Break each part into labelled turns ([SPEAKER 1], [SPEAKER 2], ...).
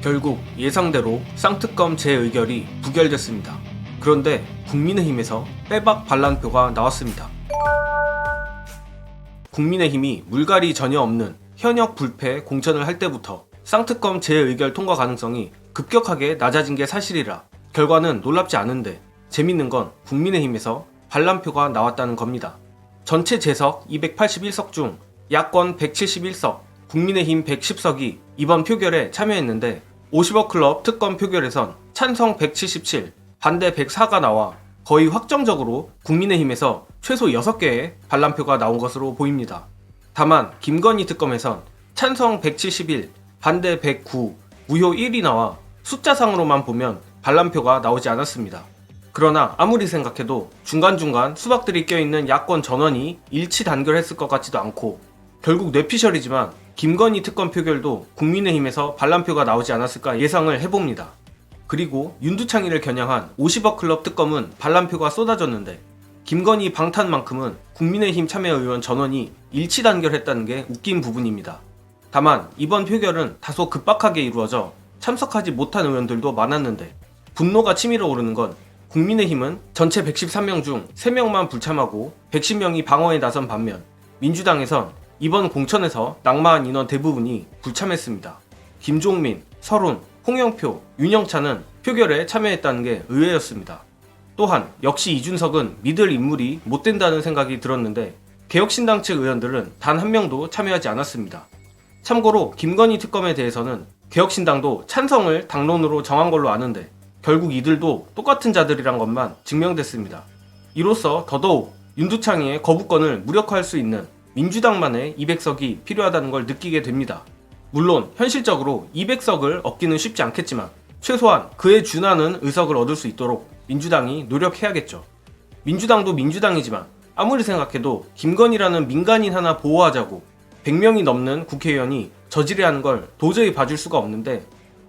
[SPEAKER 1] 결국 예상대로 쌍특검 재의결이 부결됐습니다. 그런데 국민의힘에서 빼박 반란표가 나왔습니다. 국민의힘이 물갈이 전혀 없는 현역 불패 공천을 할 때부터 쌍특검 재의결 통과 가능성이 급격하게 낮아진 게 사실이라 결과는 놀랍지 않은데 재밌는 건 국민의힘에서 반란표가 나왔다는 겁니다. 전체 재석 281석 중 야권 171석, 국민의힘 110석이 이번 표결에 참여했는데 50억 클럽 특검 표결에선 찬성 177, 반대 104가 나와 거의 확정적으로 국민의힘에서 최소 6개의 반란표가 나온 것으로 보입니다. 다만 김건희 특검에선 찬성 171, 반대 109, 무효 1이 나와 숫자상으로만 보면 반란표가 나오지 않았습니다. 그러나 아무리 생각해도 중간중간 수박들이 껴있는 야권 전원이 일치 단결했을 것 같지도 않고 결국 뇌피셜이지만 김건희 특검 표결도 국민의힘에서 반란표가 나오지 않았을까 예상을 해봅니다. 그리고 윤두창이를 겨냥한 50억 클럽 특검은 반란표가 쏟아졌는데 김건희 방탄만큼은 국민의힘 참여의원 전원이 일치 단결했다는 게 웃긴 부분입니다. 다만 이번 표결은 다소 급박하게 이루어져 참석하지 못한 의원들도 많았는데 분노가 치밀어 오르는 건 국민의힘은 전체 113명 중 3명만 불참하고 110명이 방어에 나선 반면 민주당에선 이번 공천에서 낙마한 인원 대부분이 불참했습니다. 김종민, 설훈, 홍영표, 윤영찬은 표결에 참여했다는 게 의외였습니다. 또한 역시 이준석은 믿을 인물이 못 된다는 생각이 들었는데 개혁신당 측 의원들은 단 한 명도 참여하지 않았습니다. 참고로 김건희 특검에 대해서는 개혁신당도 찬성을 당론으로 정한 걸로 아는데 결국 이들도 똑같은 자들이란 것만 증명됐습니다. 이로써 더더욱 윤두창이의 거부권을 무력화할 수 있는 민주당만의 200석이 필요하다는 걸 느끼게 됩니다. 물론 현실적으로 200석을 얻기는 쉽지 않겠지만 최소한 그에 준하는 의석을 얻을 수 있도록 민주당이 노력해야겠죠. 민주당도 민주당이지만 아무리 생각해도 김건희라는 민간인 하나 보호하자고 100명이 넘는 국회의원이 저지레하는 걸 도저히 봐줄 수가 없는데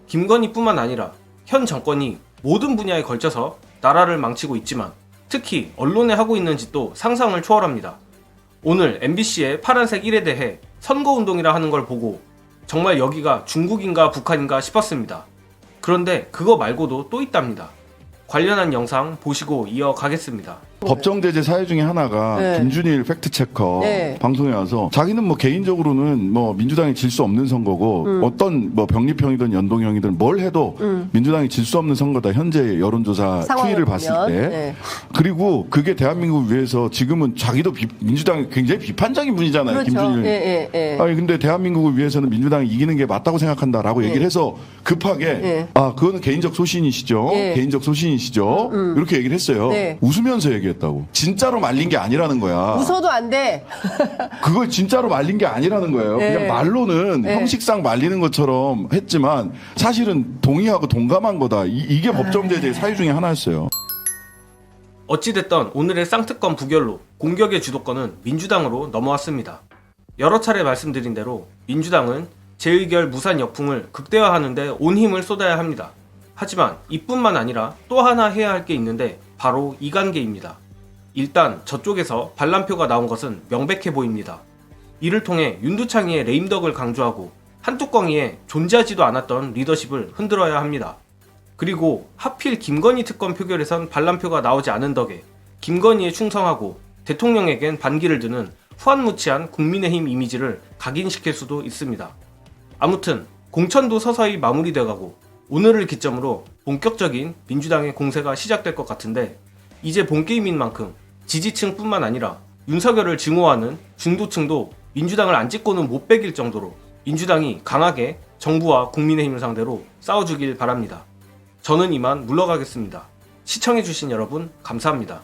[SPEAKER 1] 김건희뿐만 아니라 현 정권이 모든 분야에 걸쳐서 나라를 망치고 있지만 특히 언론에 하고 있는 짓도 상상을 초월합니다. 오늘 MBC의 파란색 1에 대해 선거운동이라 하는 걸 보고 정말 여기가 중국인가 북한인가 싶었습니다. 그런데 그거 말고도 또 있답니다. 관련한 영상 보시고 이어가겠습니다.
[SPEAKER 2] 법정 제재 사유 중에 하나가
[SPEAKER 3] 네.
[SPEAKER 2] 김준일 팩트체커
[SPEAKER 3] 네.
[SPEAKER 2] 방송에 와서 자기는 뭐 개인적으로는 뭐 민주당이 질 수 없는 선거고 어떤 뭐 병립형이든 연동형이든 뭘 해도 민주당이 질 수 없는 선거다. 현재 여론조사 추이를 봤을 때.
[SPEAKER 3] 네.
[SPEAKER 2] 그리고 그게 대한민국을 위해서 지금은 자기도 민주당이 굉장히 비판적인 분이잖아요.
[SPEAKER 3] 그렇죠.
[SPEAKER 2] 김준일.
[SPEAKER 3] 예.
[SPEAKER 2] 아니 근데 대한민국을 위해서는 민주당이 이기는 게 맞다고 생각한다라고 얘기를 해서 급하게 아 그거는 개인적 소신이시죠. 개인적 소신이시죠. 이렇게 얘기를 했어요.
[SPEAKER 3] 네.
[SPEAKER 2] 웃으면서 얘기했다고. 진짜로 말린 게 아니라는 거야.
[SPEAKER 3] 웃어도 안 돼.
[SPEAKER 2] 그걸 진짜로 말린 게 아니라는 거예요.
[SPEAKER 3] 네.
[SPEAKER 2] 그냥 말로는
[SPEAKER 3] 네.
[SPEAKER 2] 형식상 말리는 것처럼 했지만 사실은 동의하고 동감한 거다. 이게 법정 제재의 사유 중에 하나였어요.
[SPEAKER 1] 어찌됐던 오늘의 쌍특검 부결로 공격의 주도권은 민주당으로 넘어왔습니다. 여러 차례 말씀드린 대로 민주당은 재의결 무산 역풍을 극대화하는 데 온 힘을 쏟아야 합니다. 하지만 이뿐만 아니라 또 하나 해야 할 게 있는데 바로 이관계입니다. 일단 저쪽에서 반란표가 나온 것은 명백해 보입니다. 이를 통해 윤두창이의 레임덕을 강조하고 한뚜껑이의 존재하지도 않았던 리더십을 흔들어야 합니다. 그리고 하필 김건희 특검 표결에선 반란표가 나오지 않은 덕에 김건희에 충성하고 대통령에겐 반기를 드는 후한무치한 국민의힘 이미지를 각인시킬 수도 있습니다. 아무튼 공천도 서서히 마무리돼가고 오늘을 기점으로 본격적인 민주당의 공세가 시작될 것 같은데 이제 본게임인 만큼 지지층뿐만 아니라 윤석열을 증오하는 중도층도 민주당을 안 찍고는 못 빼길 정도로 민주당이 강하게 정부와 국민의힘을 상대로 싸워주길 바랍니다. 저는 이만 물러가겠습니다. 시청해주신 여러분 감사합니다.